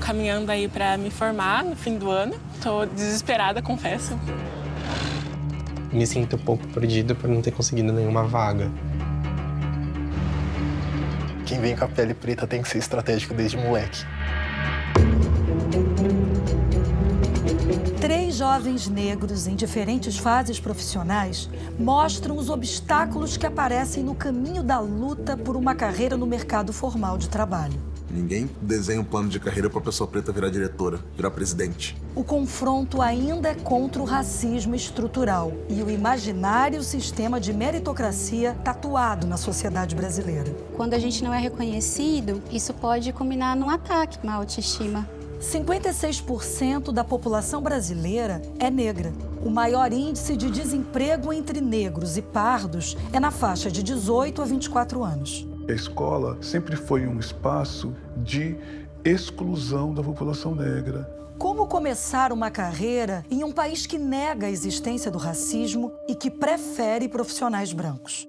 caminhando aí para me formar no fim do ano. Tô desesperada, confesso. Me sinto um pouco perdido por não ter conseguido nenhuma vaga. Quem vem com a pele preta tem que ser estratégico desde moleque. 3 jovens negros em diferentes fases profissionais mostram os obstáculos que aparecem no caminho da luta por uma carreira no mercado formal de trabalho. Ninguém desenha um plano de carreira para a pessoa preta virar diretora, virar presidente. O confronto ainda é contra o racismo estrutural e o imaginário sistema de meritocracia tatuado na sociedade brasileira. Quando a gente não é reconhecido, isso pode culminar num ataque à autoestima. 56% da população brasileira é negra. O maior índice de desemprego entre negros e pardos é na faixa de 18 a 24 anos. A escola sempre foi um espaço de exclusão da população negra. Como começar uma carreira em um país que nega a existência do racismo e que prefere profissionais brancos?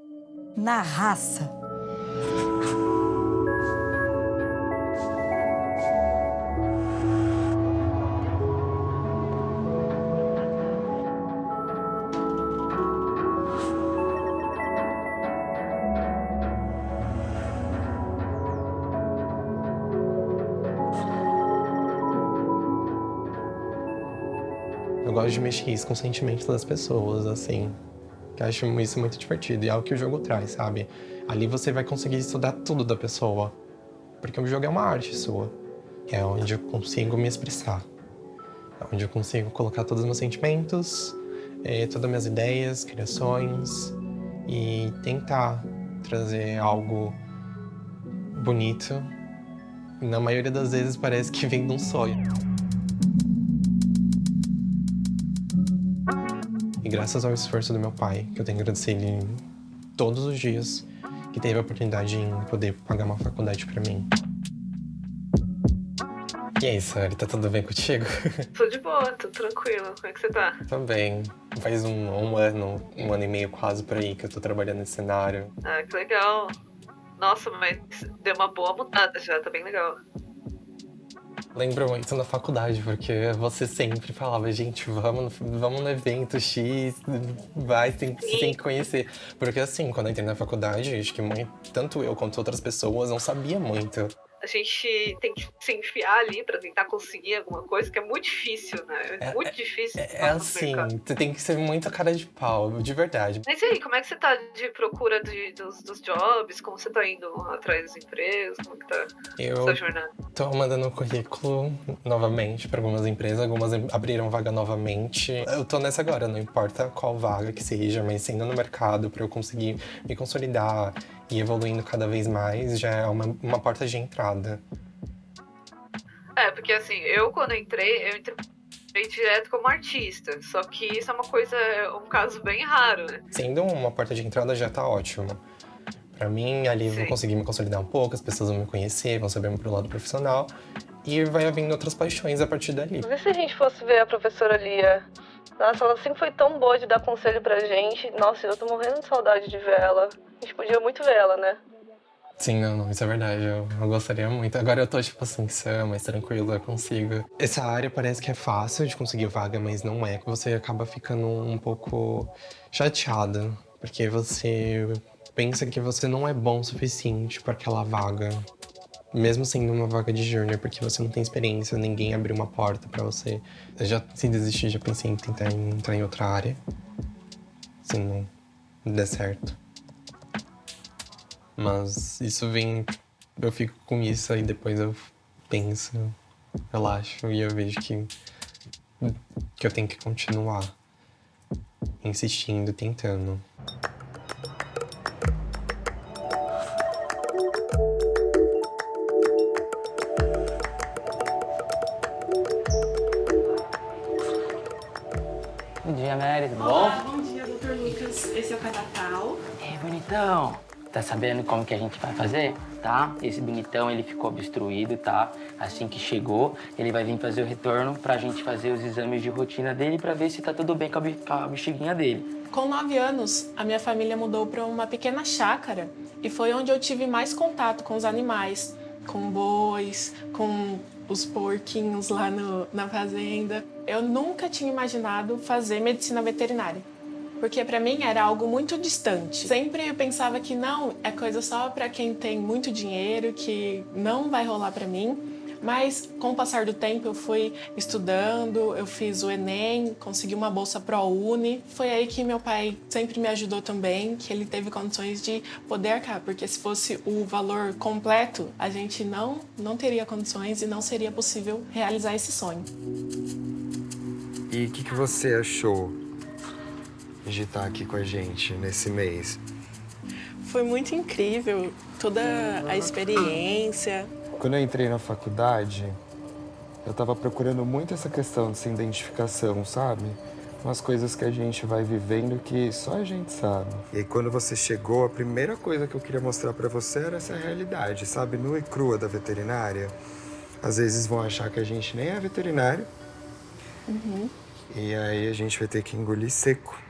Na raça. Eu gosto de mexer isso com os sentimentos das pessoas, assim. Que eu acho isso muito divertido. E é o que o jogo traz, sabe? Ali você vai conseguir estudar tudo da pessoa. Porque o jogo é uma arte sua. É onde eu consigo me expressar. É onde eu consigo colocar todos os meus sentimentos, todas as minhas ideias, criações. E tentar trazer algo bonito. E na maioria das vezes parece que vem de um sonho. E graças ao esforço do meu pai, que eu tenho que agradecer ele todos os dias, que teve a oportunidade em poder pagar uma faculdade pra mim. E aí, Sari, tá tudo bem contigo? Tô de boa, tô tranquilo. Como é que você tá? Tô bem. Faz um ano e meio quase por aí que eu tô trabalhando nesse cenário. Ah, que legal. Nossa, mas deu uma boa mudada já, tá bem legal. Lembro muito na faculdade, porque você sempre falava, gente, vamos no evento X, vai, você tem que conhecer. Porque assim, quando eu entrei na faculdade, acho que tanto eu quanto outras pessoas não sabia muito. A gente tem que se enfiar ali pra tentar conseguir alguma coisa, que é muito difícil, né? É muito difícil. É assim, você tem que ser muito cara de pau, de verdade. Mas e aí, como é que você tá de procura dos jobs? Como você tá indo atrás dos empregos? Como que tá essa jornada? Tô mandando currículo novamente pra algumas empresas, algumas abriram vaga novamente. Eu tô nessa agora, não importa qual vaga que seja, mas sendo no mercado pra eu conseguir me consolidar e evoluindo cada vez mais, já é uma porta de entrada. Porque assim, quando eu entrei direto como artista, só que isso é um caso bem raro, né? Sendo uma porta de entrada já tá ótimo. Pra mim, ali eu vou conseguir me consolidar um pouco, as pessoas vão me conhecer, vão saber pro lado profissional e vai havendo outras paixões a partir dali. E se a gente fosse ver a professora Lia? Nossa, ela sempre foi tão boa de dar conselho pra gente. Nossa, eu tô morrendo de saudade de ver ela. A gente podia muito ver ela, né? Sim, não, isso é verdade. Eu gostaria muito. Agora eu tô, tipo assim, mais tranquilo, eu consigo. Essa área parece que é fácil de conseguir vaga, mas não é. Você acaba ficando um pouco chateada, porque você pensa que você não é bom o suficiente para aquela vaga. Mesmo sendo uma vaga de júnior, porque você não tem experiência, ninguém abriu uma porta pra você. Eu já, se desistir, já pensei em tentar entrar em outra área. Se não der certo. Mas isso vem... Eu fico com isso, aí depois eu penso, relaxo e eu vejo que eu tenho que continuar insistindo, tentando. Bom dia, Mary, tudo bom? Olá, bom dia, Dr. Lucas. Esse é o catatal. Bonitão. Tá sabendo como que a gente vai fazer? Tá? Esse bonitão, ele ficou obstruído, tá? Assim que chegou, ele vai vir fazer o retorno pra gente fazer os exames de rotina dele pra ver se tá tudo bem com a bexiguinha dele. Com 9 anos, a minha família mudou para uma pequena chácara e foi onde eu tive mais contato com os animais, com bois, com os porquinhos lá na fazenda. Eu nunca tinha imaginado fazer medicina veterinária, porque para mim era algo muito distante. Sempre eu pensava que não, é coisa só para quem tem muito dinheiro, que não vai rolar para mim. Mas com o passar do tempo eu fui estudando, eu fiz o Enem, consegui uma bolsa ProUni. Foi aí que meu pai sempre me ajudou também, que ele teve condições de poder arcar, porque se fosse o valor completo, a gente não teria condições e não seria possível realizar esse sonho. E o que você achou de estar aqui com a gente nesse mês? Foi muito incrível, toda a experiência. Quando eu entrei na faculdade, eu tava procurando muito essa questão dessa identificação, sabe? Umas coisas que a gente vai vivendo que só a gente sabe. E aí, quando você chegou, a primeira coisa que eu queria mostrar pra você era essa realidade, sabe? Nua e crua da veterinária. Às vezes vão achar que a gente nem é veterinário. E aí a gente vai ter que engolir seco.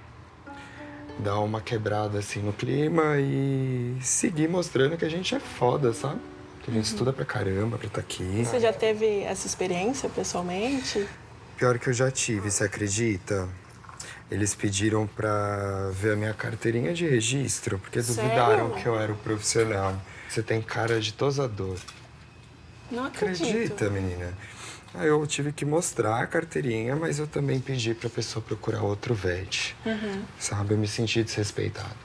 Dar uma quebrada assim no clima e seguir mostrando que a gente é foda, sabe? Que a gente estuda pra caramba pra estar aqui. Você já teve essa experiência pessoalmente? Pior que eu já tive, você acredita? Eles pediram pra ver a minha carteirinha de registro, porque duvidaram que eu era o profissional. Você tem cara de tosador. Não acredito. Acredita, menina? Aí eu tive que mostrar a carteirinha, mas eu também pedi pra pessoa procurar outro vet. Sabe? Eu me senti desrespeitado.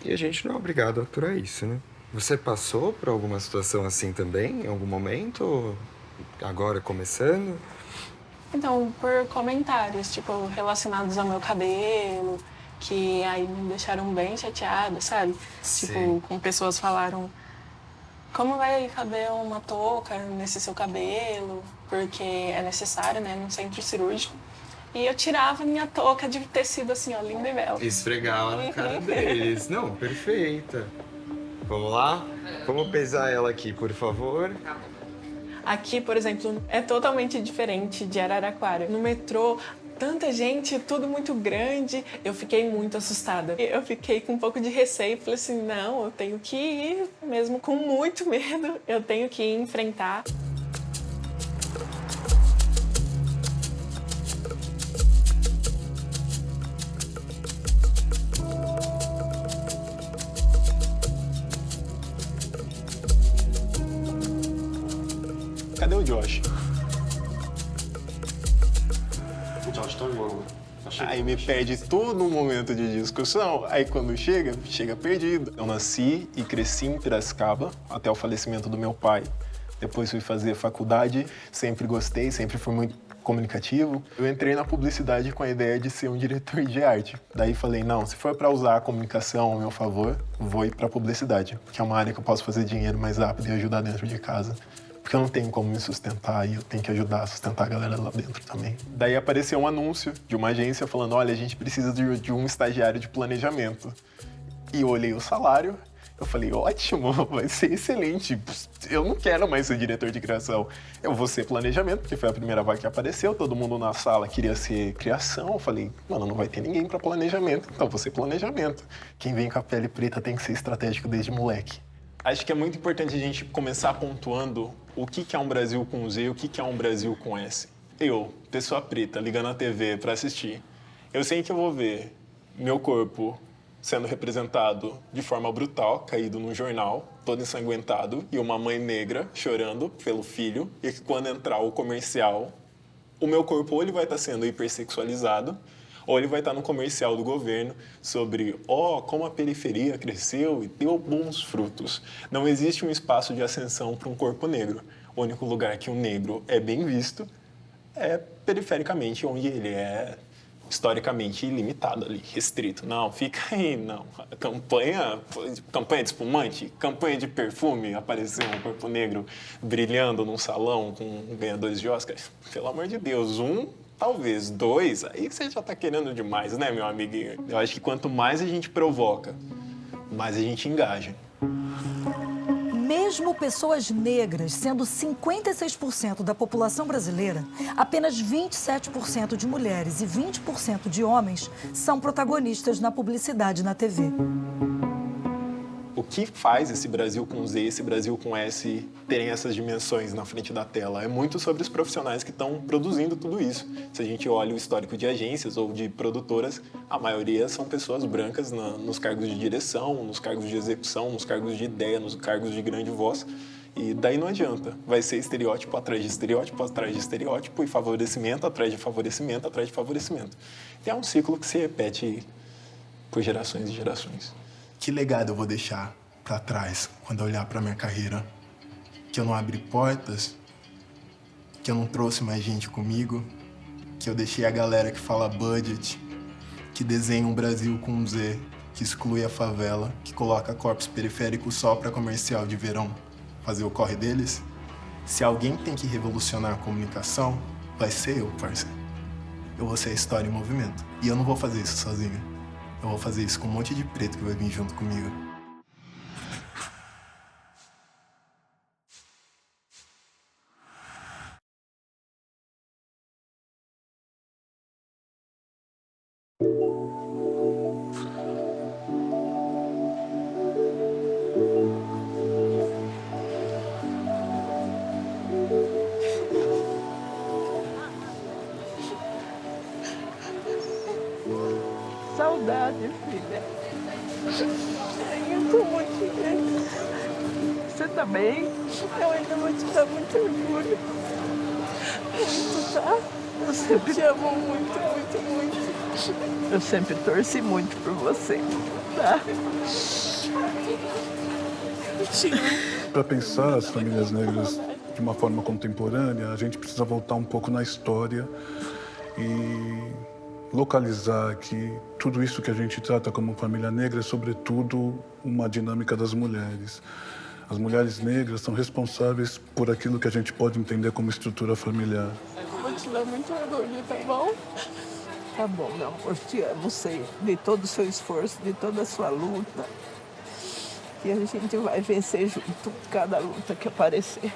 E a gente não é obrigado a aturar isso, né? Você passou por alguma situação assim também, em algum momento? Agora começando? Então, por comentários, tipo, relacionados ao meu cabelo, que aí me deixaram bem chateada, sabe? Sim. Tipo, com pessoas falaram, como vai caber uma touca nesse seu cabelo? Porque é necessário, né, num centro cirúrgico. E eu tirava minha touca de tecido assim, ó, linda e bela. Esfregava na cara deles. Não, perfeita. Vamos lá? Vamos pesar ela aqui, por favor. Aqui, por exemplo, é totalmente diferente de Araraquara. No metrô, tanta gente, tudo muito grande. Eu fiquei muito assustada. Eu fiquei com um pouco de receio. Falei assim, não, eu tenho que ir, mesmo com muito medo. Eu tenho que ir enfrentar. Cadê o Josh? O Josh tá louco. Aí me perde todo um momento de discussão. Aí quando chega perdido. Eu nasci e cresci em Piracicaba até o falecimento do meu pai. Depois fui fazer faculdade, sempre gostei, sempre fui muito comunicativo. Eu entrei na publicidade com a ideia de ser um diretor de arte. Daí falei, não, se for para usar a comunicação ao meu favor, vou ir para publicidade, que é uma área que eu posso fazer dinheiro mais rápido e ajudar dentro de casa. Porque eu não tenho como me sustentar e eu tenho que ajudar a sustentar a galera lá dentro também. Daí apareceu um anúncio de uma agência falando, olha, a gente precisa de um estagiário de planejamento. E eu olhei o salário, eu falei, ótimo, vai ser excelente. Eu não quero mais ser diretor de criação. Eu vou ser planejamento, porque foi a primeira vaga que apareceu, todo mundo na sala queria ser criação. Eu falei, mano, não vai ter ninguém para planejamento, então vou ser planejamento. Quem vem com a pele preta tem que ser estratégico desde moleque. Acho que é muito importante a gente começar pontuando o que é um Brasil com Z e o que é um Brasil com S. Eu, pessoa preta, ligando a TV para assistir, eu sei que eu vou ver meu corpo sendo representado de forma brutal, caído num jornal, todo ensanguentado, e uma mãe negra chorando pelo filho, e que quando entrar o comercial, o meu corpo ou ele vai estar sendo hipersexualizado, ou ele vai estar no comercial do governo sobre como a periferia cresceu e deu bons frutos. Não existe um espaço de ascensão para um corpo negro. O único lugar que um negro é bem visto é perifericamente, onde ele é historicamente limitado ali, restrito. Não, fica aí, não. Campanha de espumante, campanha de perfume, apareceu um corpo negro brilhando num salão com ganhadores de Oscar. Pelo amor de Deus, talvez 2, aí você já tá querendo demais, né, meu amiguinho? Eu acho que quanto mais a gente provoca, mais a gente engaja. Mesmo pessoas negras sendo 56% da população brasileira, apenas 27% de mulheres e 20% de homens são protagonistas na publicidade na TV. O que faz esse Brasil com Z, esse Brasil com S terem essas dimensões na frente da tela? É muito sobre os profissionais que estão produzindo tudo isso. Se a gente olha o histórico de agências ou de produtoras, a maioria são pessoas brancas nos cargos de direção, nos cargos de execução, nos cargos de ideia, nos cargos de grande voz. E daí não adianta. Vai ser estereótipo atrás de estereótipo, atrás de estereótipo, e favorecimento atrás de favorecimento, atrás de favorecimento. E é um ciclo que se repete por gerações e gerações. Que legado eu vou deixar para trás quando eu olhar para minha carreira? Que eu não abri portas, que eu não trouxe mais gente comigo, que eu deixei a galera que fala budget, que desenha um Brasil com um Z, que exclui a favela, que coloca corpos periféricos só para comercial de verão fazer o corre deles. Se alguém tem que revolucionar a comunicação, vai ser eu, parceiro. Eu vou ser a história em movimento. E eu não vou fazer isso sozinho. Eu vou fazer isso com um monte de preto que vai vir junto comigo. Saudade, filha. Eu tô muito bem. Você tá bem? Eu ainda vou te dar muito orgulho. Muito, tá? Eu sempre te amo muito, muito, muito. Eu sempre torci muito por você, tá? Para pensar as famílias negras de uma forma contemporânea, a gente precisa voltar um pouco na história e localizar que tudo isso que a gente trata como família negra é, sobretudo, uma dinâmica das mulheres. As mulheres negras são responsáveis por aquilo que a gente pode entender como estrutura familiar. Vou te dar muito orgulho, tá bom? Tá bom, meu amor. Te amo, sei de todo o seu esforço, de toda a sua luta. E a gente vai vencer junto cada luta que aparecer.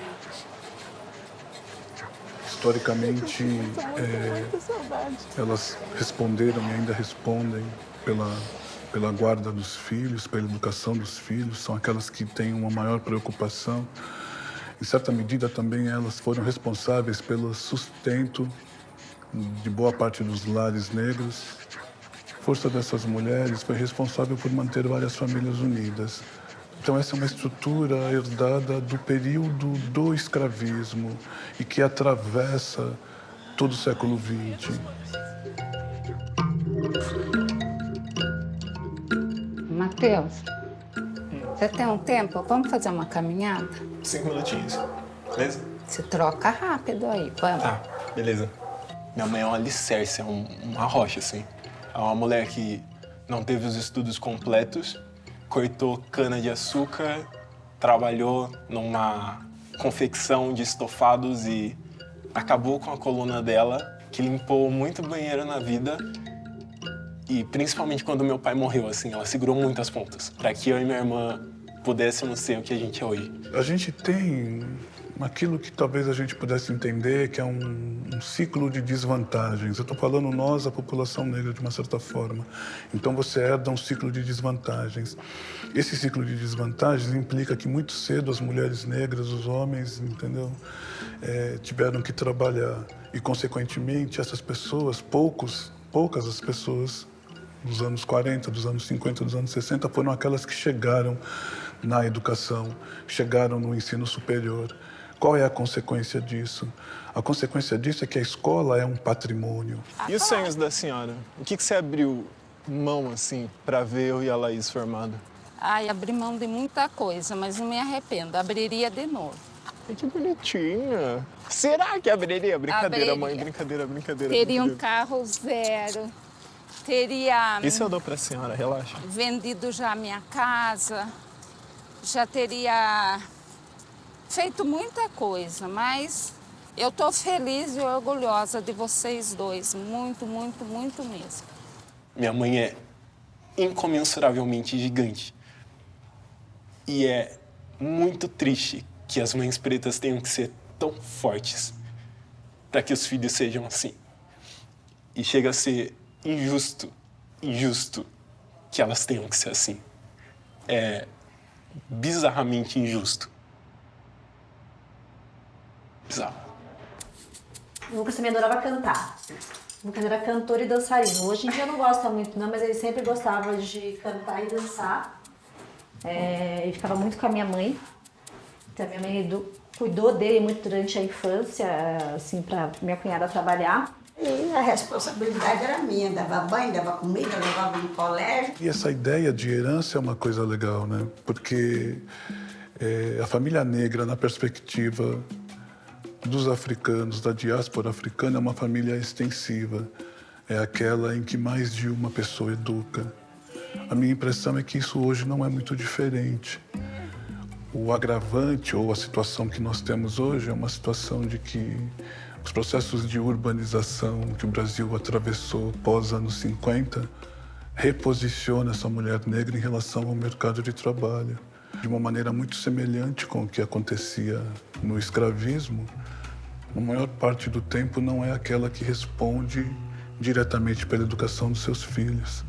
Historicamente, elas responderam e ainda respondem pela guarda dos filhos, pela educação dos filhos, são aquelas que têm uma maior preocupação. Em certa medida, também elas foram responsáveis pelo sustento de boa parte dos lares negros. A força dessas mulheres foi responsável por manter várias famílias unidas. Então, essa é uma estrutura herdada do período do escravismo e que atravessa todo o século XX. Matheus, você tem um tempo? Vamos fazer uma caminhada? 5 minutinhos, beleza? Se troca rápido aí, vamos. Tá, beleza. Minha mãe é um alicerce, é uma rocha, assim. É uma mulher que não teve os estudos completos, cortou cana-de-açúcar, trabalhou numa confecção de estofados e acabou com a coluna dela, que limpou muito banheiro na vida. E principalmente quando meu pai morreu, assim, ela segurou muitas pontas para que eu e minha irmã pudéssemos ser o que a gente é hoje. A gente tem aquilo que talvez a gente pudesse entender que é um ciclo de desvantagens. Eu estou falando nós, a população negra, de uma certa forma. Então você herda um ciclo de desvantagens. Esse ciclo de desvantagens implica que muito cedo as mulheres negras, os homens, entendeu, tiveram que trabalhar. E, consequentemente, essas pessoas, poucas as pessoas dos anos 40, dos anos 50, dos anos 60, foram aquelas que chegaram na educação, chegaram no ensino superior. Qual é a consequência disso? A consequência disso é que a escola é um patrimônio. E os sonhos da senhora? O que você abriu mão, assim, para ver eu e a Laís formada? Ai, abri mão de muita coisa, mas não me arrependo. Abriria de novo. Que bonitinha. Será que abriria? Brincadeira, mãe. Brincadeira. Teria um carro zero. Teria... Isso eu dou pra senhora, relaxa. Vendido já a minha casa. Já teria feito muita coisa, mas eu tô feliz e orgulhosa de vocês dois. Muito, muito, muito mesmo. Minha mãe é incomensuravelmente gigante. E é muito triste que as mães pretas tenham que ser tão fortes para que os filhos sejam assim. E chega a ser injusto que elas tenham que ser assim. bizarramente injusto. Bizarro. O Lucas também adorava cantar. O Lucas era cantor e dançarino. Hoje em dia não gosta muito não, mas ele sempre gostava de cantar e dançar. Ele ficava muito com a minha mãe. Então, a minha mãe cuidou dele muito durante a infância, assim, para minha cunhada trabalhar. E a responsabilidade era minha, dava banho, dava comida, levava no colégio. E essa ideia de herança é uma coisa legal, né? Porque a família negra, na perspectiva dos africanos, da diáspora africana, é uma família extensiva. É aquela em que mais de uma pessoa educa. A minha impressão é que isso hoje não é muito diferente. O agravante ou a situação que nós temos hoje é uma situação de que os processos de urbanização que o Brasil atravessou pós-anos 50 reposiciona essa mulher negra em relação ao mercado de trabalho. De uma maneira muito semelhante com o que acontecia no escravismo, a maior parte do tempo não é aquela que responde diretamente pela educação dos seus filhos.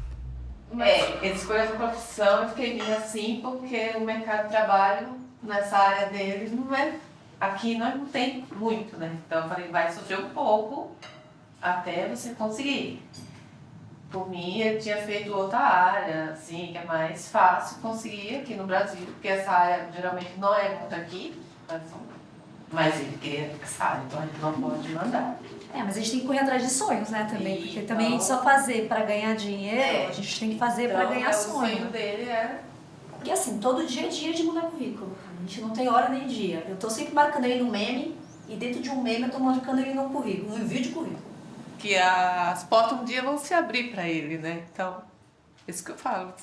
Ele escolheu essa profissão, eu fiquei meio assim, porque o mercado de trabalho nessa área dele não é... Aqui nós não tem muito, né? Então eu falei, vai sofrer um pouco até você conseguir. Por mim, eu tinha feito outra área, assim, que é mais fácil conseguir aqui no Brasil, porque essa área geralmente não é muito aqui, mas ele queria essa área, então a gente não pode mandar. Mas a gente tem que correr atrás de sonhos, né, também, porque também a gente só fazer para ganhar dinheiro, a gente tem que fazer para ganhar sonho. O sonho dele é... Porque assim, todo dia é dia de mudar currículo. A gente não tem hora nem dia. Eu tô sempre marcando ele no meme e dentro de um meme eu tô marcando ele no currículo, no envio de currículo. Que as portas um dia vão se abrir para ele, né? Então, isso que eu falo.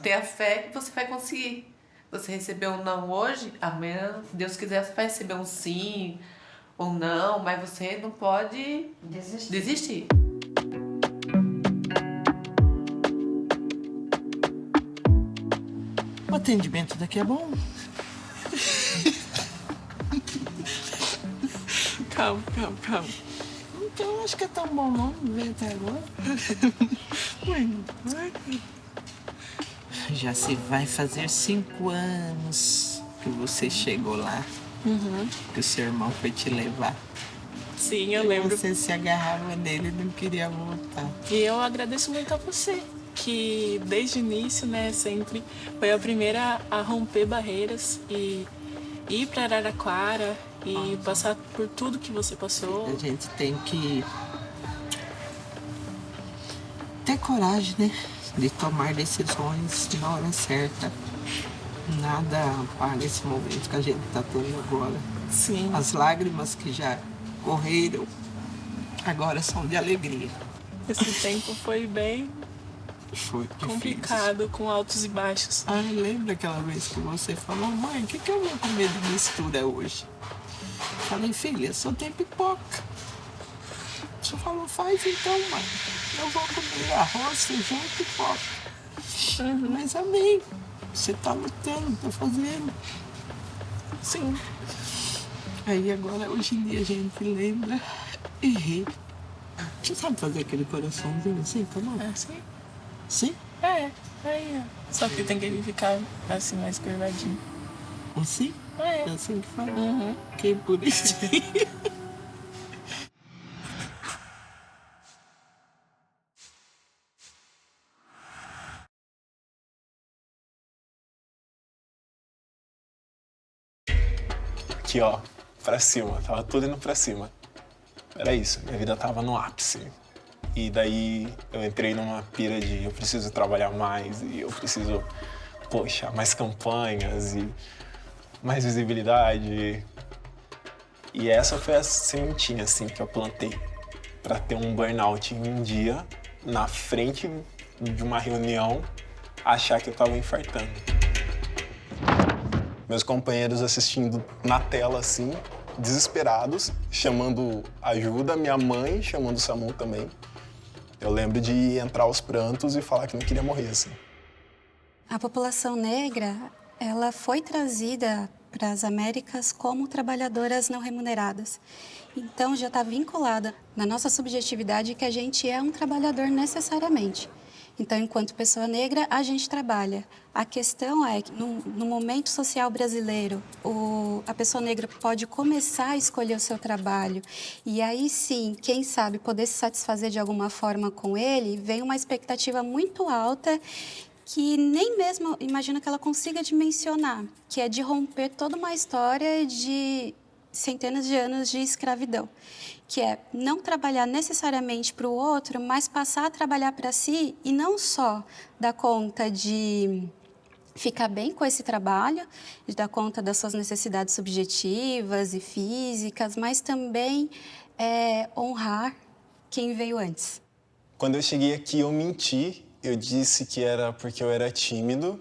Tenha fé que você vai conseguir. Você recebeu um não hoje, amanhã, se Deus quiser, você vai receber um sim ou não, mas você não pode desistir. O atendimento daqui é bom. Calma. Então, acho que é tão bom não ver até agora. Já se vai fazer 5 anos que você chegou lá. Que o seu irmão foi te levar. Sim, eu lembro. Você se agarrava nele e não queria voltar. E eu agradeço muito a você, que desde o início, né, sempre foi a primeira a romper barreiras e ir para Araraquara e passar por tudo que você passou. A gente tem que ter coragem, né, de tomar decisões na hora certa. Nada apaga esse momento que a gente está tendo agora. Sim. As lágrimas que já correram agora são de alegria. Esse tempo foi bem complicado, com altos e baixos. Lembra aquela vez que você falou, mãe, o que eu vou comer de mistura hoje? Falei, filha, só tem pipoca. Você falou, faz então, mãe. Eu vou comer arroz, feijão e pipoca. Mas amém. Você tá lutando, tá fazendo. Sim. Aí agora, hoje em dia, a gente lembra e ri. Você sabe fazer aquele coraçãozinho assim, também? Sim. Sim? Aí, só que tem que ele ficar assim, mais curvadinho. Assim? É assim que fala? Que bonitinho. Aqui, ó, pra cima, tava tudo indo pra cima. Era isso, minha vida tava no ápice. E daí eu entrei numa pira de eu preciso trabalhar mais e eu preciso, poxa, mais campanhas e mais visibilidade. E essa foi a sementinha, assim, que eu plantei pra ter um burnout em um dia, na frente de uma reunião, achar que eu tava infartando. Meus companheiros assistindo na tela, assim, desesperados, chamando ajuda, minha mãe chamando o SAMU também. Eu lembro de entrar aos prantos e falar que não queria morrer, assim. A população negra, ela foi trazida para as Américas como trabalhadoras não remuneradas. Então, já está vinculada na nossa subjetividade que a gente é um trabalhador necessariamente. Então, enquanto pessoa negra, a gente trabalha. A questão é que, no momento social brasileiro, a pessoa negra pode começar a escolher o seu trabalho. E aí, sim, quem sabe, poder se satisfazer de alguma forma com ele, vem uma expectativa muito alta que nem mesmo imagino que ela consiga dimensionar, que é de romper toda uma história de centenas de anos de escravidão, que é não trabalhar necessariamente para o outro, mas passar a trabalhar para si e não só dar conta de ficar bem com esse trabalho, de dar conta das suas necessidades subjetivas e físicas, mas também honrar quem veio antes. Quando eu cheguei aqui, eu menti. Eu disse que era porque eu era tímido.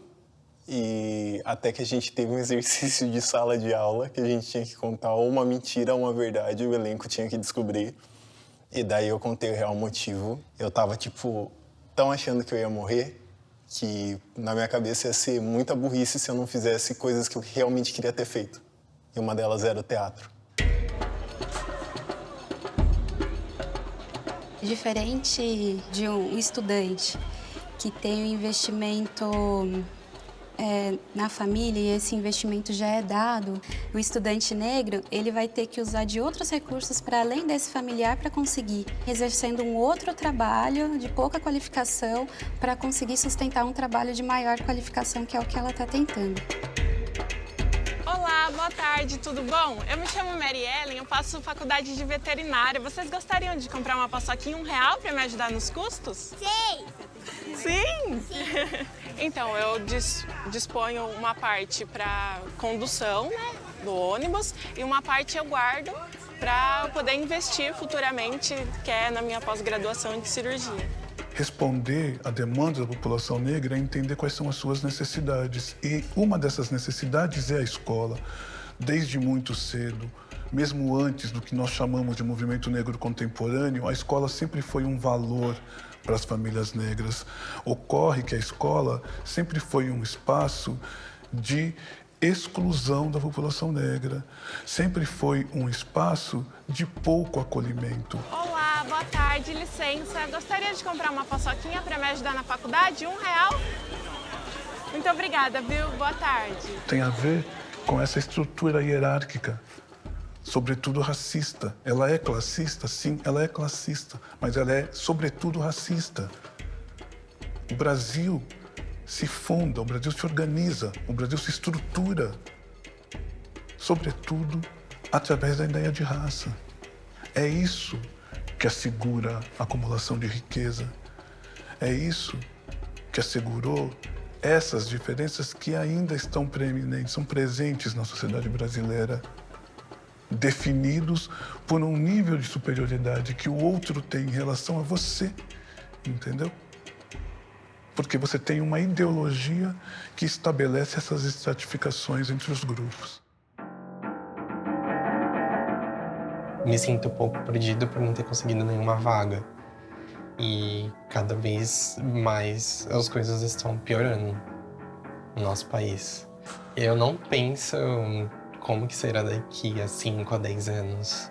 E até que a gente teve um exercício de sala de aula, que a gente tinha que contar ou uma mentira ou uma verdade, o elenco tinha que descobrir. E daí eu contei o real motivo. Eu tava, tão achando que eu ia morrer, que na minha cabeça ia ser muita burrice se eu não fizesse coisas que eu realmente queria ter feito. E uma delas era o teatro. Diferente de um estudante que tem um investimento na família e esse investimento já é dado, o estudante negro ele vai ter que usar de outros recursos para além desse familiar para conseguir, exercendo um outro trabalho de pouca qualificação para conseguir sustentar um trabalho de maior qualificação, que é o que ela está tentando. Olá, boa tarde, tudo bom? Eu me chamo Mary Ellen, eu faço faculdade de veterinária. Vocês gostariam de comprar uma paçoquinha R$1 para me ajudar nos custos? Sim! Sim? Então, eu disponho uma parte para condução, né, do ônibus e uma parte eu guardo para poder investir futuramente, que é na minha pós-graduação de cirurgia. Responder à demanda da população negra é entender quais são as suas necessidades. E uma dessas necessidades é a escola. Desde muito cedo, mesmo antes do que nós chamamos de movimento negro contemporâneo, a escola sempre foi um valor para as famílias negras. Ocorre que a escola sempre foi um espaço de exclusão da população negra. Sempre foi um espaço de pouco acolhimento. Olá, boa tarde, licença. Gostaria de comprar uma paçoquinha para me ajudar na faculdade? R$1? Muito obrigada, viu? Boa tarde. Tem a ver com essa estrutura hierárquica, sobretudo racista. Ela é classista? Sim, ela é classista, mas ela é, sobretudo, racista. O Brasil se funda, o Brasil se organiza, o Brasil se estrutura, sobretudo, através da ideia de raça. É isso que assegura a acumulação de riqueza. É isso que assegurou essas diferenças que ainda estão preeminentes, são presentes na sociedade brasileira, definidos por um nível de superioridade que o outro tem em relação a você, entendeu? Porque você tem uma ideologia que estabelece essas estratificações entre os grupos. Me sinto um pouco perdido por não ter conseguido nenhuma vaga. E cada vez mais as coisas estão piorando no nosso país. Eu não penso como que será daqui a 5 a 10 anos.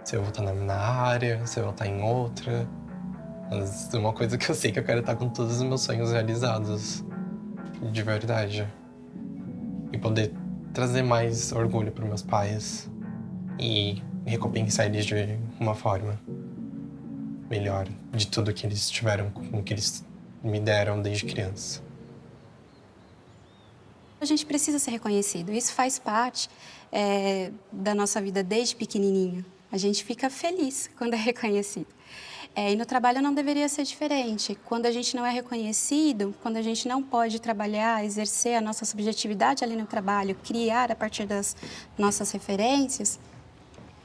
Se eu vou estar na área, se eu vou estar em outra. Mas uma coisa que eu sei que eu quero estar com todos os meus sonhos realizados. De verdade. E poder trazer mais orgulho para meus pais. E recompensar eles de uma forma melhor de tudo que eles tiveram, com que eles me deram desde criança. A gente precisa ser reconhecido. Isso faz parte da nossa vida desde pequenininho. A gente fica feliz quando é reconhecido. E no trabalho não deveria ser diferente. Quando a gente não é reconhecido, quando a gente não pode trabalhar, exercer a nossa subjetividade ali no trabalho, criar a partir das nossas referências,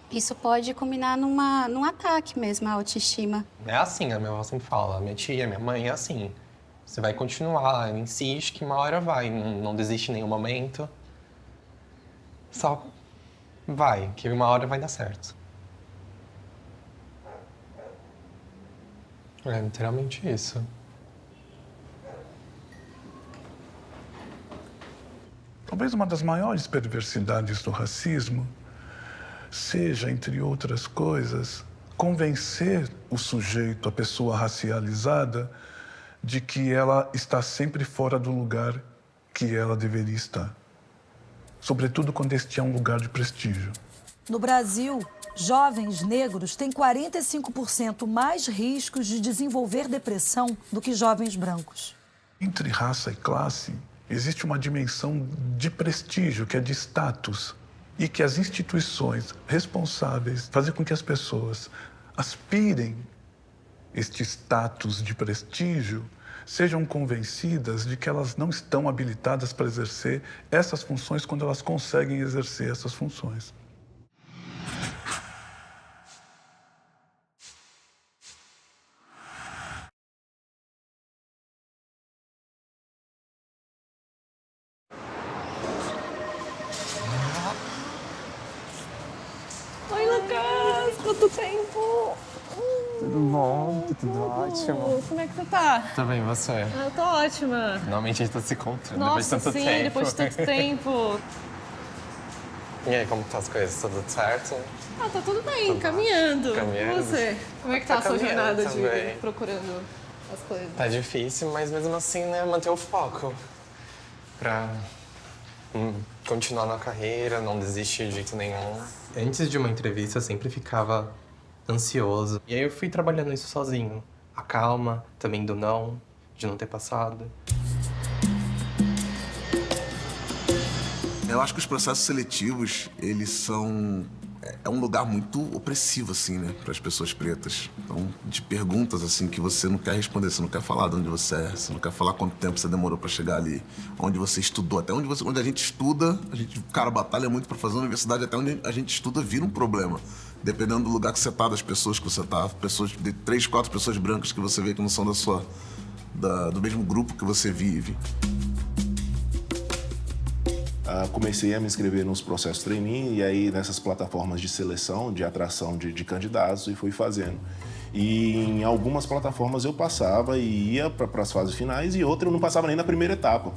isso pode culminar num ataque mesmo à autoestima. É assim, a minha avó sempre fala, minha tia, minha mãe é assim. Você vai continuar, insiste que uma hora vai, não desiste em nenhum momento. Só vai, que uma hora vai dar certo. É literalmente isso. Talvez uma das maiores perversidades do racismo seja, entre outras coisas, convencer o sujeito, a pessoa racializada, de que ela está sempre fora do lugar que ela deveria estar. Sobretudo quando este é um lugar de prestígio. No Brasil, jovens negros têm 45% mais riscos de desenvolver depressão do que jovens brancos. Entre raça e classe, existe uma dimensão de prestígio, que é de status, e que as instituições responsáveis fazem com que as pessoas aspirem este status de prestígio, sejam convencidas de que elas não estão habilitadas para exercer essas funções quando elas conseguem exercer essas funções. Oi, Lucas! Quanto tempo? Tudo bom? Tudo ótimo. Como é que você tá? Tá bem, você? Eu tô ótima. Finalmente a gente tá se encontrando Nossa, depois de tanto sim, tempo. depois de tanto tempo. E aí, como tá as coisas? Tudo certo? Ah, tá tudo bem, caminhando. Caminhando. E você? Como é que tá a sua caminhando jornada também. de procurando as coisas? Tá difícil, mas mesmo assim, né, manter o foco pra continuar na carreira, não desistir de jeito nenhum. Antes de uma entrevista, eu sempre ficava ansioso. E aí eu fui trabalhando isso sozinho. A calma, também do não, de não ter passado. Eu acho que os processos seletivos, eles são... É um lugar muito opressivo, assim, né? Para as pessoas pretas. Então, de perguntas, assim, que você não quer responder. Você não quer falar de onde você é. Você não quer falar quanto tempo você demorou para chegar ali. Onde você estudou. Até onde a gente estuda, cara, batalha muito para fazer a universidade. Até onde a gente estuda vira um problema. Dependendo do lugar que você tá, das pessoas que você tá. Pessoas de 3, 4 pessoas brancas que você vê que não são do mesmo grupo que você vive. Comecei a me inscrever nos processos trainee e aí nessas plataformas de seleção, de atração de candidatos, e fui fazendo. E em algumas plataformas eu passava e ia para as fases finais e outra eu não passava nem na primeira etapa.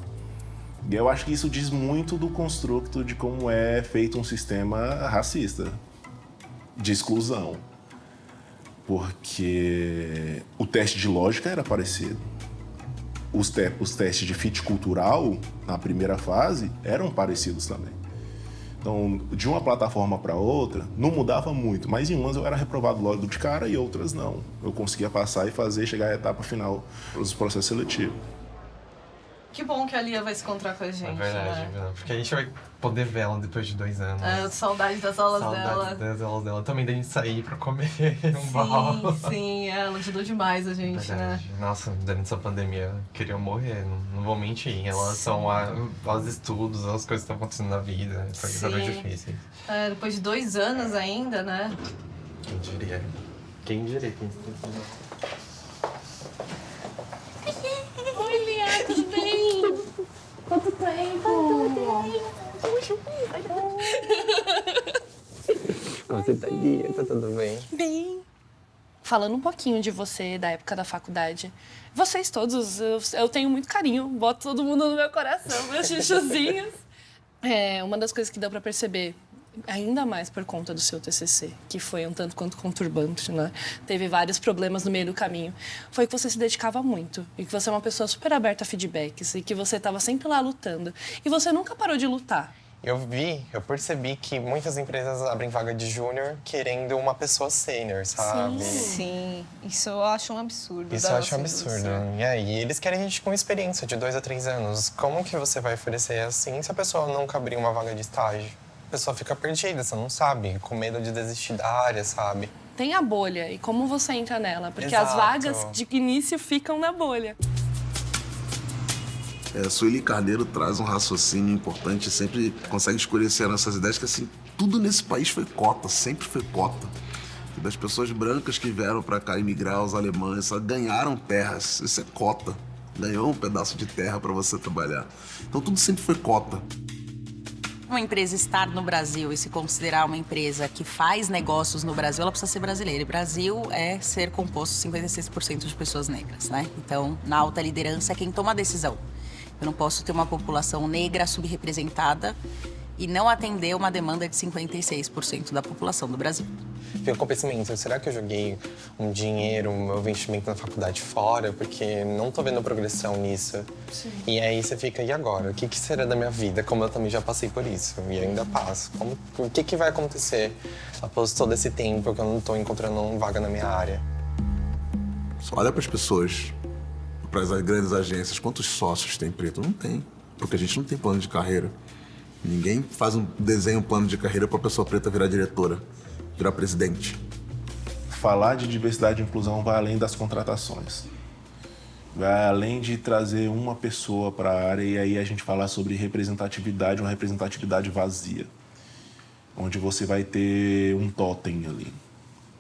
E eu acho que isso diz muito do construto de como é feito um sistema racista, de exclusão. Porque o teste de lógica era parecido. Os testes de fit cultural, na primeira fase, eram parecidos também. Então, de uma plataforma para outra, não mudava muito, mas em umas eu era reprovado logo de cara e outras não. Eu conseguia passar e chegar à etapa final dos processos seletivos. Que bom que a Lia vai se encontrar com a gente, verdade, né? porque a gente vai poder ver ela depois de 2 anos. Saudade das aulas dela. Saudade das aulas dela. Também da gente sair pra comer um bal. Sim, ela ajudou demais a gente, verdade. né? Nossa, durante essa pandemia, eu queria morrer, não vou mentir, em relação aos estudos, às coisas que estão acontecendo na vida. Foi super difícil. Depois de 2 anos ainda, né? Quem diria? Quem diria? Oi, Lia, tudo bem? Quanto tempo? Você tá ali, tá tudo bem? Bem. Falando um pouquinho de você, da época da faculdade. Vocês todos, eu tenho muito carinho. Boto todo mundo no meu coração, meus chuchuzinhos. Uma das coisas que deu pra perceber, ainda mais por conta do seu TCC, que foi um tanto quanto conturbante, né? Teve vários problemas no meio do caminho. Foi que você se dedicava muito e que você é uma pessoa super aberta a feedbacks e que você estava sempre lá lutando. E você nunca parou de lutar. Eu percebi que muitas empresas abrem vaga de júnior querendo uma pessoa sênior, sabe? Sim. Isso eu acho um absurdo. Isso eu acho um absurdo. E aí, eles querem gente com experiência de 2 a 3 anos. Como que você vai oferecer assim se a pessoa nunca abrir uma vaga de estágio? A pessoa fica perdida, você não sabe, com medo de desistir da área, sabe? Tem a bolha e como você entra nela, porque Exato. as vagas de início ficam na bolha. Sueli Carneiro traz um raciocínio importante, sempre consegue escurecer nossas ideias, que assim, tudo nesse país foi cota, sempre foi cota. E das pessoas brancas que vieram para cá emigrar, os alemães, só ganharam terras, isso é cota. Ganhou um pedaço de terra para você trabalhar. Então tudo sempre foi cota. Uma empresa estar no Brasil e se considerar uma empresa que faz negócios no Brasil, ela precisa ser brasileira. E Brasil é ser composto 56% de pessoas negras, né? Então, na alta liderança é quem toma a decisão. Eu não posso ter uma população negra subrepresentada e não atender uma demanda de 56% da população do Brasil. Fica com o pensamento, será que eu joguei um dinheiro, um meu investimento na faculdade fora? Porque não tô vendo progressão nisso. Sim. E aí você fica, e agora? O que será da minha vida? Como eu também já passei por isso e ainda passo. O que vai acontecer após todo esse tempo que eu não tô encontrando uma vaga na minha área? Só olha para as pessoas, para as grandes agências, quantos sócios tem preto? Não tem, porque a gente não tem plano de carreira. Ninguém faz desenha um plano de carreira para a pessoa preta virar diretora, virar presidente. Falar de diversidade e inclusão vai além das contratações. Vai além de trazer uma pessoa para a área e aí a gente falar sobre representatividade, uma representatividade vazia. Onde você vai ter um totem ali.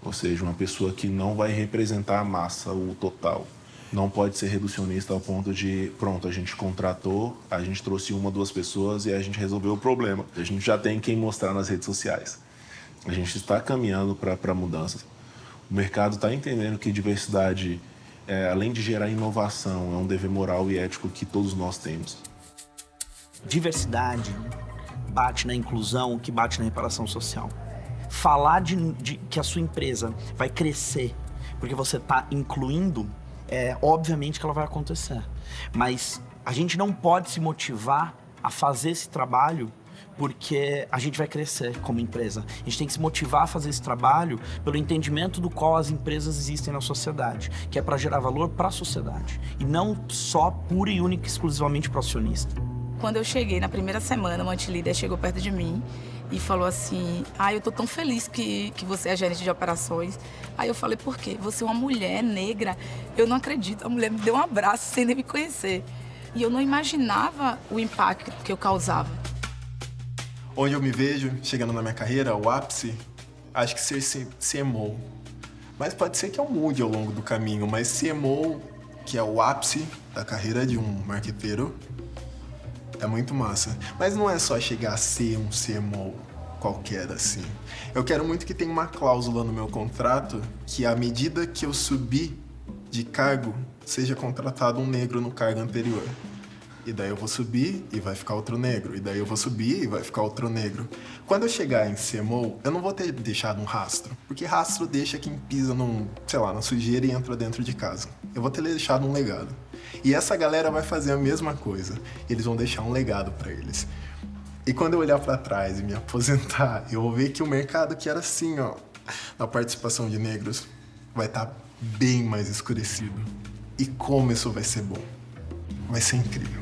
Ou seja, uma pessoa que não vai representar a massa, o total. Não pode ser reducionista ao ponto de, pronto, a gente contratou, a gente trouxe 1 ou 2 pessoas e a gente resolveu o problema. A gente já tem quem mostrar nas redes sociais. A gente está caminhando para mudanças. O mercado está entendendo que diversidade, além de gerar inovação, é um dever moral e ético que todos nós temos. Diversidade bate na inclusão, que bate na reparação social. Falar de que a sua empresa vai crescer porque você está incluindo, obviamente que ela vai acontecer. Mas a gente não pode se motivar a fazer esse trabalho porque a gente vai crescer como empresa. A gente tem que se motivar a fazer esse trabalho pelo entendimento do qual as empresas existem na sociedade, que é para gerar valor para a sociedade e não só pura e única exclusivamente para o acionista. Quando eu cheguei na primeira semana, uma antilíder chegou perto de mim e falou assim, eu tô tão feliz que você é gerente de operações. Aí eu falei, por quê? Você é uma mulher negra, eu não acredito. A mulher me deu um abraço sem nem me conhecer. E eu não imaginava o impacto que eu causava. Onde eu me vejo, chegando na minha carreira, o ápice, acho que ser CMO. Mas pode ser que eu mude ao longo do caminho, mas CMO, que é o ápice da carreira de um marqueteiro, é muito massa. Mas não é só chegar a ser um CMO qualquer assim. Eu quero muito que tenha uma cláusula no meu contrato que à medida que eu subir de cargo, seja contratado um negro no cargo anterior. E daí eu vou subir e vai ficar outro negro. E daí eu vou subir e vai ficar outro negro. Quando eu chegar em CMO, eu não vou ter deixado um rastro. Porque rastro deixa quem pisa na sujeira e entra dentro de casa. Eu vou ter deixado um legado. E essa galera vai fazer a mesma coisa. Eles vão deixar um legado para eles. E quando eu olhar para trás e me aposentar, eu vou ver que o mercado que era assim, na participação de negros, vai estar bem mais escurecido. E como isso vai ser bom. Vai ser incrível.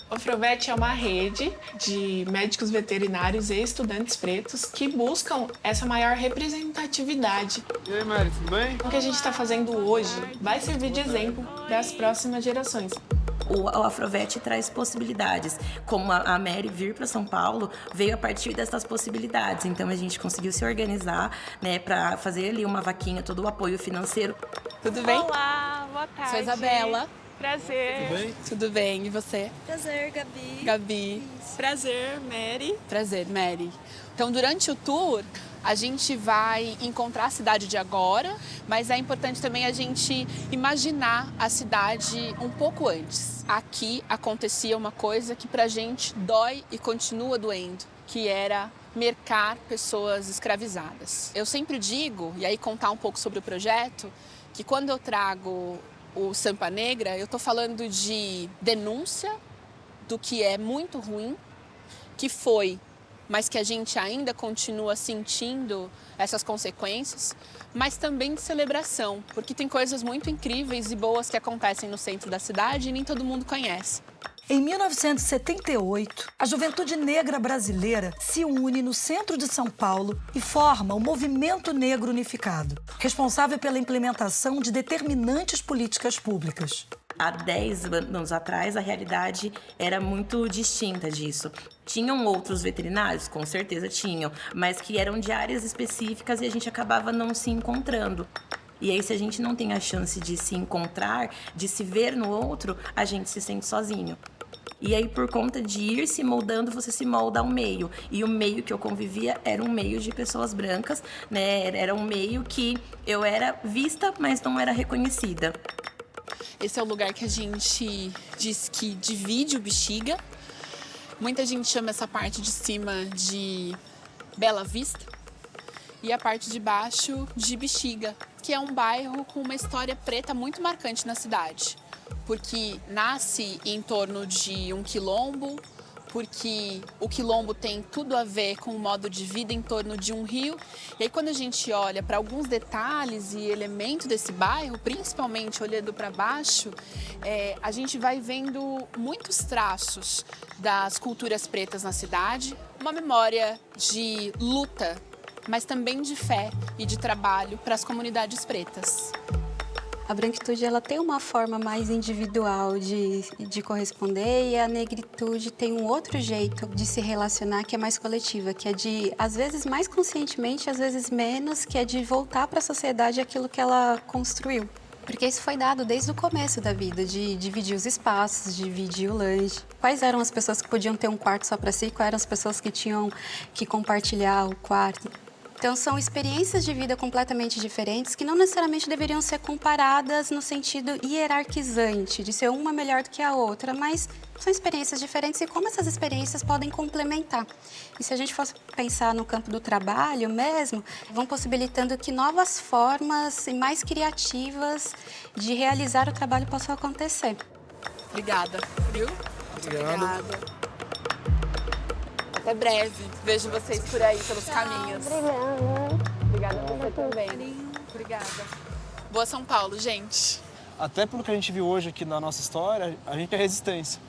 O Afrovet é uma rede de médicos veterinários e estudantes pretos que buscam essa maior representatividade. E aí, Mari, tudo bem? O que a gente está fazendo hoje vai servir de exemplo para as próximas gerações. O Afrovet traz possibilidades. Como a Mary vir para São Paulo, veio a partir dessas possibilidades. Então a gente conseguiu se organizar, para fazer ali uma vaquinha, todo o apoio financeiro. Tudo bem? Olá, boa tarde. Sou Isabela. Prazer. Tudo bem? Tudo bem, e você? Prazer, Gabi. Gabi. Prazer, Mary. Prazer, Mary. Então, durante o tour, a gente vai encontrar a cidade de agora, mas é importante também a gente imaginar a cidade um pouco antes. Aqui acontecia uma coisa que pra gente dói e continua doendo, que era mercar pessoas escravizadas. Eu sempre digo, e aí contar um pouco sobre o projeto, que quando eu trago o Sampa Negra, eu estou falando de denúncia do que é muito ruim, que foi, mas que a gente ainda continua sentindo essas consequências, mas também de celebração, porque tem coisas muito incríveis e boas que acontecem no centro da cidade e nem todo mundo conhece. Em 1978, a juventude negra brasileira se une no centro de São Paulo e forma o Movimento Negro Unificado, responsável pela implementação de determinantes políticas públicas. Há 10 anos atrás, a realidade era muito distinta disso. Tinham outros veterinários? Com certeza tinham, mas que eram de áreas específicas e a gente acabava não se encontrando. E aí, se a gente não tem a chance de se encontrar, de se ver no outro, a gente se sente sozinho. E aí, por conta de ir se moldando, você se molda ao meio. E o meio que eu convivia era um meio de pessoas brancas, né? Era um meio que eu era vista, mas não era reconhecida. Esse é o lugar que a gente diz que divide o Bexiga. Muita gente chama essa parte de cima de Bela Vista e a parte de baixo de Bexiga, que é um bairro com uma história preta muito marcante na cidade. Porque nasce em torno de um quilombo, porque o quilombo tem tudo a ver com o modo de vida em torno de um rio. E aí quando a gente olha para alguns detalhes e elementos desse bairro, principalmente olhando para baixo, a gente vai vendo muitos traços das culturas pretas na cidade, uma memória de luta, mas também de fé e de trabalho para as comunidades pretas. A branquitude ela tem uma forma mais individual de corresponder e a negritude tem um outro jeito de se relacionar que é mais coletiva, que é de, às vezes, mais conscientemente, às vezes menos, que é de voltar para a sociedade aquilo que ela construiu. Porque isso foi dado desde o começo da vida, de dividir os espaços, de dividir o lanche. Quais eram as pessoas que podiam ter um quarto só para si, quais eram as pessoas que tinham que compartilhar o quarto. Então, são experiências de vida completamente diferentes que não necessariamente deveriam ser comparadas no sentido hierarquizante, de ser uma melhor do que a outra, mas são experiências diferentes e como essas experiências podem complementar. E se a gente fosse pensar no campo do trabalho mesmo, vão possibilitando que novas formas e mais criativas de realizar o trabalho possam acontecer. Obrigada, viu? Obrigada. Até breve. Vejo vocês por aí, pelos caminhos. Obrigada a você também. Obrigada. Boa São Paulo, gente. Até pelo que a gente viu hoje aqui na nossa história, a gente é resistência.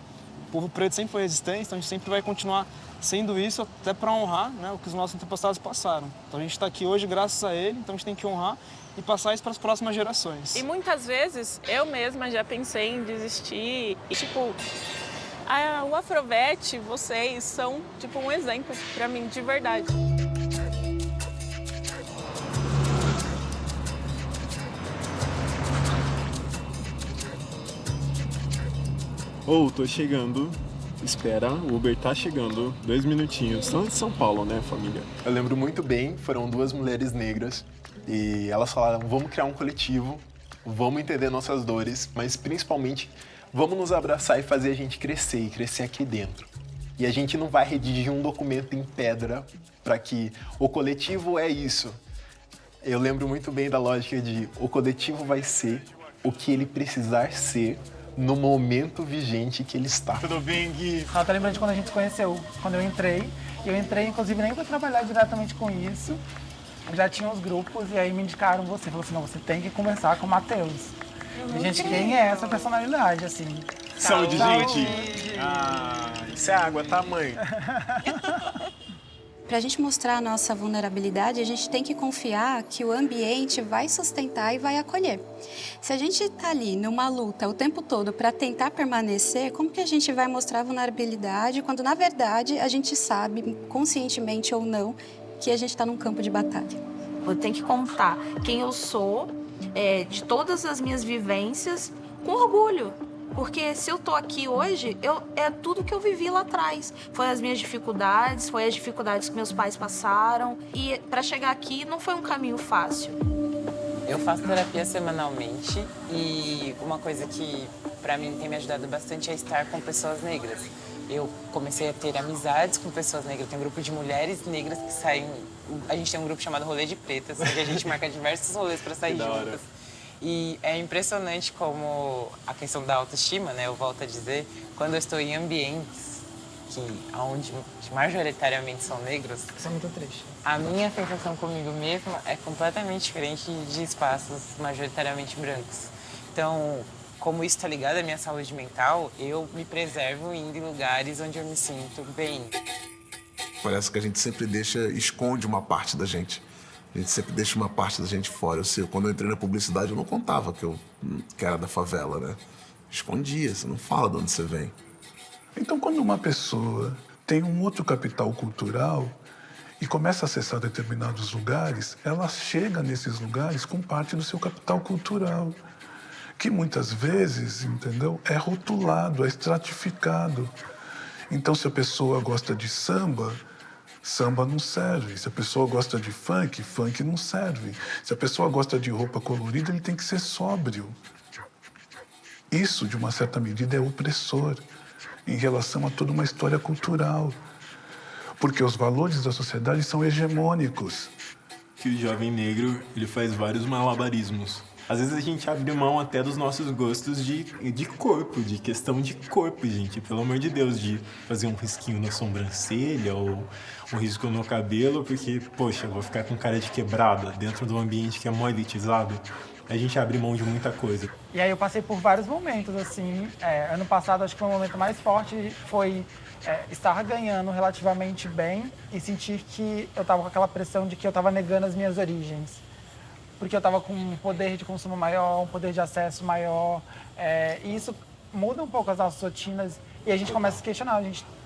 O povo preto sempre foi resistência, então a gente sempre vai continuar sendo isso até para honrar, né, o que os nossos antepassados passaram. Então a gente está aqui hoje graças a ele, então a gente tem que honrar e passar isso para as próximas gerações. E muitas vezes eu mesma já pensei em desistir. E, tipo, o Afrovete, vocês são tipo um exemplo para mim, de verdade. Tô chegando. Espera, o Uber tá chegando. 2 minutinhos. São de São Paulo, né, família? Eu lembro muito bem, foram 2 mulheres negras e elas falaram, vamos criar um coletivo, vamos entender nossas dores, mas principalmente vamos nos abraçar e fazer a gente crescer e crescer aqui dentro. E a gente não vai redigir um documento em pedra para que o coletivo é isso. Eu lembro muito bem da lógica de o coletivo vai ser o que ele precisar ser no momento vigente que ele está. Tudo bem, Gui? Tá lembrando de quando a gente se conheceu, quando eu entrei, inclusive nem para trabalhar diretamente com isso, já tinha os grupos e aí me indicaram você, falou assim, não, você tem que conversar com o Matheus. E, gente, quem é essa personalidade, assim? Saúde, gente! Isso é água, tá, mãe? Para a gente mostrar a nossa vulnerabilidade, a gente tem que confiar que o ambiente vai sustentar e vai acolher. Se a gente está ali numa luta o tempo todo para tentar permanecer, como que a gente vai mostrar vulnerabilidade quando, na verdade, a gente sabe, conscientemente ou não, que a gente está num campo de batalha? Eu tenho que contar quem eu sou, de todas as minhas vivências, com orgulho. Porque se eu tô aqui hoje, é tudo que eu vivi lá atrás. Foi as minhas dificuldades, foi as dificuldades que meus pais passaram. E para chegar aqui não foi um caminho fácil. Eu faço terapia semanalmente e uma coisa que para mim tem me ajudado bastante é estar com pessoas negras. Eu comecei a ter amizades com pessoas negras. Tem um grupo de mulheres negras que saem... A gente tem um grupo chamado Rolê de Pretas, que a gente marca diversos rolês para sair juntas. E é impressionante como a questão da autoestima, né, eu volto a dizer, quando eu estou em ambientes onde majoritariamente são negros... Isso é muito triste. A minha sensação comigo mesma é completamente diferente de espaços majoritariamente brancos. Então, como isso está ligado à minha saúde mental, eu me preservo indo em lugares onde eu me sinto bem. Parece que a gente sempre esconde uma parte da gente. A gente sempre deixa uma parte da gente fora. Quando eu entrei na publicidade, eu não contava que era da favela, né? Escondia, você não fala de onde você vem. Então, quando uma pessoa tem um outro capital cultural, e começa a acessar determinados lugares, ela chega nesses lugares com parte do seu capital cultural, que muitas vezes, entendeu, é rotulado, é estratificado. Então, se a pessoa gosta de samba, samba não serve. Se a pessoa gosta de funk, funk não serve. Se a pessoa gosta de roupa colorida, ele tem que ser sóbrio. Isso, de uma certa medida, é opressor em relação a toda uma história cultural. Porque os valores da sociedade são hegemônicos. Que o jovem negro, ele faz vários malabarismos. Às vezes a gente abre mão até dos nossos gostos de corpo, de questão de corpo, gente. Pelo amor de Deus, de fazer um risquinho na sobrancelha ou um risco no cabelo, porque, poxa, eu vou ficar com cara de quebrada dentro de um ambiente que é mó elitizado. A gente abre mão de muita coisa. E aí eu passei por vários momentos, assim. Ano passado, acho que o momento mais forte foi estar ganhando relativamente bem e sentir que eu estava com aquela pressão de que eu estava negando as minhas origens. Porque eu estava com um poder de consumo maior, um poder de acesso maior. E isso muda um pouco as nossas rotinas e a gente começa a se questionar.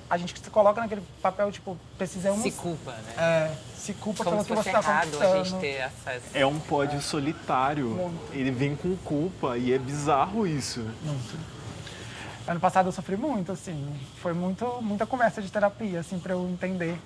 A gente se coloca naquele papel, tipo, precisamos... Se culpa, né? Se culpa como pelo se que você fosse está errado conquistando. a gente ter acesso. É um pódio solitário. Ele vem com culpa e é bizarro isso. Ano passado eu sofri muito, assim. Foi muita conversa de terapia, assim, pra eu entender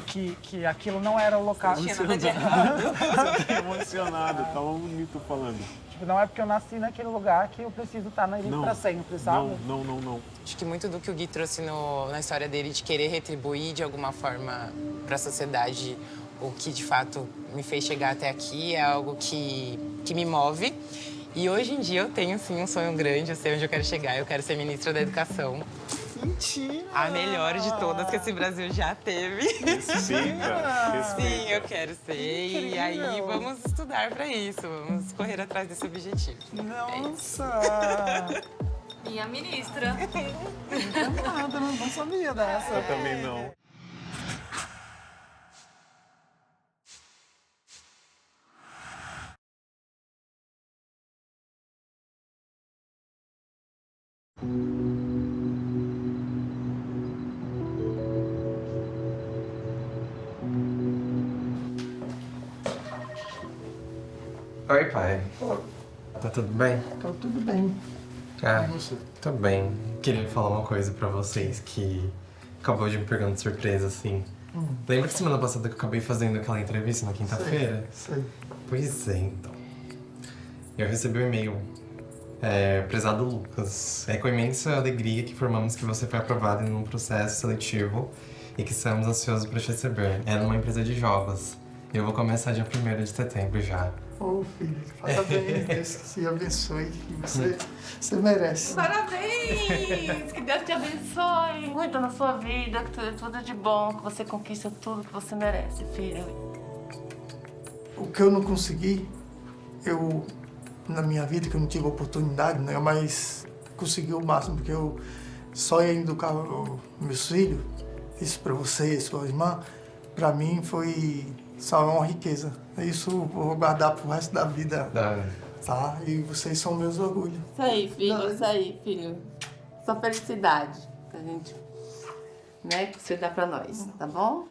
que aquilo não era o local. Você tá emocionado, tá bonito falando. Tipo, não é porque eu nasci naquele lugar que eu preciso estar nele pra sempre, sabe? Não. Acho que muito do que o Gui trouxe na história dele de querer retribuir de alguma forma pra sociedade o que de fato me fez chegar até aqui é algo que me move. E hoje em dia eu tenho, sim, um sonho grande, eu sei onde eu quero chegar, eu quero ser ministra da Educação. Mentira! A melhor de todas que esse Brasil já teve. Respeita. Sim, eu quero ser. E aí vamos estudar pra isso, vamos correr atrás desse objetivo. Nossa! Minha ministra. Encantada, não sabia dessa. Eu também não. Oi, pai. Tá tudo bem? Tá tudo bem. Ah, tô bem. Queria falar uma coisa pra vocês que acabou de me pegar de surpresa, assim. Lembra que semana passada que eu acabei fazendo aquela entrevista na quinta-feira? Sei. Pois é, então. Eu recebi um e-mail. Prezado Lucas, é com imensa alegria que informamos que você foi aprovado em um processo seletivo e que estamos ansiosos para te receber. É numa empresa de jogos. Eu vou começar dia 1º de setembro já. Ô, filho, parabéns, Deus que se abençoe. Você merece. Parabéns! Que Deus te abençoe muito na sua vida, que tudo de bom, que você conquista tudo que você merece, filho. O que eu não consegui, na minha vida, que eu não tive oportunidade, né? Mas consegui o máximo, porque eu só ia educar meus filhos, isso para você, sua irmã, para mim foi só uma riqueza. Isso eu vou guardar pro resto da vida, tá? E vocês são meus orgulhos. Isso aí, filho. Só felicidade que a gente, né, que você dá pra nós, tá bom?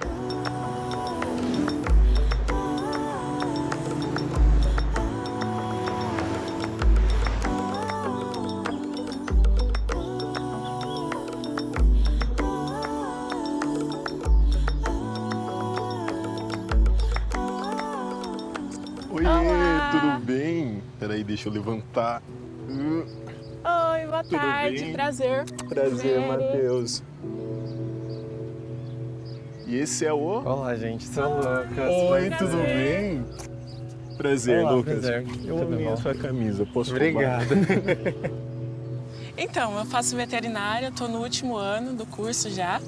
Tudo bem? Peraí, deixa eu levantar. Oi, boa tarde, bem? prazer. Prazer, Matheus. E esse é o... Olá, gente, sou o Lucas. Oi, tudo bem? Prazer, Olá, Lucas. prazer. Eu amei a sua camisa, posso Obrigado. Então, eu faço veterinária, tô no último ano do curso já.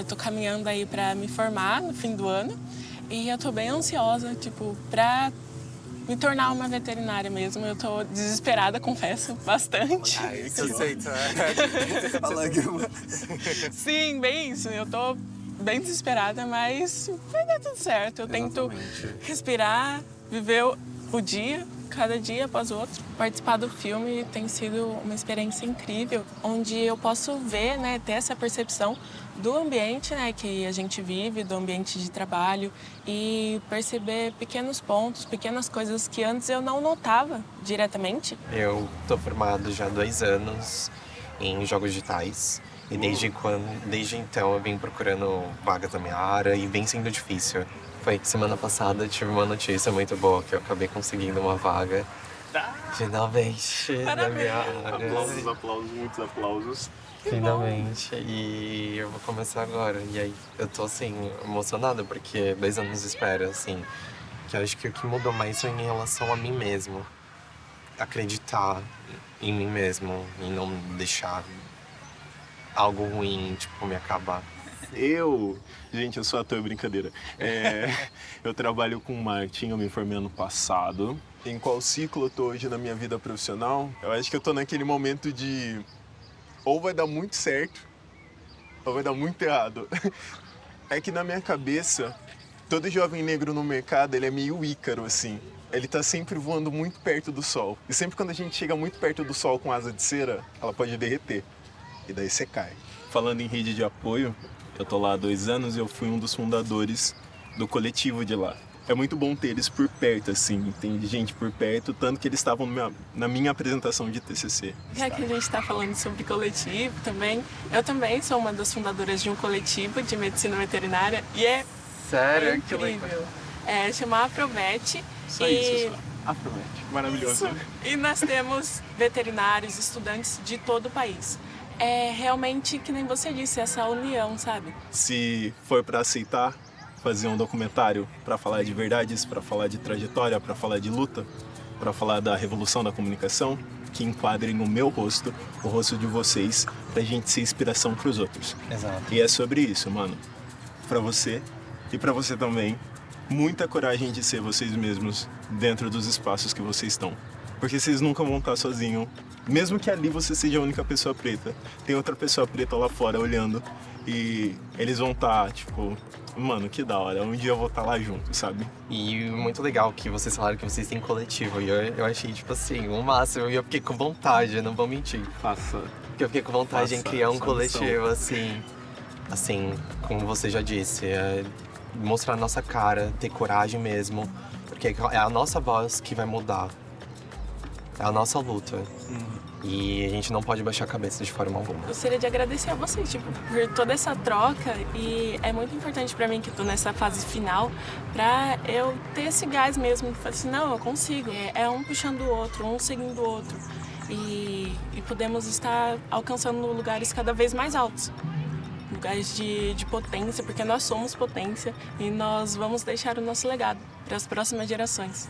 Tô caminhando aí pra me formar no fim do ano. E eu tô bem ansiosa, tipo, pra me tornar uma veterinária mesmo. Eu tô desesperada, confesso, bastante. Eu sei, Sim, bem isso. Eu tô bem desesperada, mas vai dar tudo certo. Eu tento respirar, viver o dia, cada dia após o outro. Participar do filme tem sido uma experiência incrível, onde eu posso ver, né, ter essa percepção do ambiente, né, que a gente vive, do ambiente de trabalho e perceber pequenos pontos, pequenas coisas que antes eu não notava diretamente. Eu tô formado já há 2 anos em jogos digitais e desde então eu vim procurando vagas na minha área e vem sendo difícil. Foi que semana passada tive uma notícia muito boa que eu acabei conseguindo uma vaga. Finalmente, na minha área. Aplausos, aplausos, muitos aplausos. Finalmente, e eu vou começar agora. E aí eu tô assim, emocionado porque 2 anos de espera, assim. Que eu acho que o que mudou mais foi em relação a mim mesmo. Acreditar em mim mesmo e não deixar algo ruim, tipo, me acabar. Gente, eu sou ator, brincadeira. Eu trabalho com marketing, eu me formei ano passado. Em qual ciclo eu tô hoje na minha vida profissional? Eu acho que eu tô naquele momento de ou vai dar muito certo, ou vai dar muito errado. É que na minha cabeça, todo jovem negro no mercado, ele é meio Ícaro, assim. Ele tá sempre voando muito perto do sol. E sempre quando a gente chega muito perto do sol com asa de cera, ela pode derreter. E daí você cai. Falando em rede de apoio, eu tô lá há 2 anos e eu fui um dos fundadores do coletivo de lá. É muito bom ter eles por perto, assim, tem gente por perto, tanto que eles estavam na minha apresentação de TCC. Já que a gente está falando sobre coletivo também, eu também sou uma das fundadoras de um coletivo de medicina veterinária e é Sério? incrível. Chama Afrovet. Só isso. Afrovet, maravilhoso. Isso. E nós temos veterinários, estudantes de todo o país. É realmente, que nem você disse, essa união, sabe? Se for para aceitar fazer um documentário para falar de verdades, para falar de trajetória, para falar de luta, para falar da revolução da comunicação, que enquadrem o meu rosto, o rosto de vocês, pra gente ser inspiração pros outros. Exato. E é sobre isso, mano. Pra você e pra você também, muita coragem de ser vocês mesmos dentro dos espaços que vocês estão. Porque vocês nunca vão estar sozinhos. Mesmo que ali você seja a única pessoa preta, tem outra pessoa preta lá fora olhando e eles vão estar, tipo, mano, que da hora, um dia eu vou estar lá junto, sabe? E muito legal que vocês falaram que vocês têm coletivo. E eu achei, tipo assim, o máximo. E eu fiquei com vontade, não vou mentir. Porque eu fiquei com vontade em criar um coletivo, assim, como você já disse. Mostrar a nossa cara, ter coragem mesmo. Porque é a nossa voz que vai mudar. É a nossa luta. E a gente não pode baixar a cabeça de forma alguma. Gostaria de agradecer a vocês, tipo, por toda essa troca. E é muito importante pra mim que eu tô nessa fase final, pra eu ter esse gás mesmo. Falar assim, não, eu consigo. É um puxando o outro, um seguindo o outro. E podemos estar alcançando lugares cada vez mais altos. Lugares de potência, porque nós somos potência. E nós vamos deixar o nosso legado para as próximas gerações.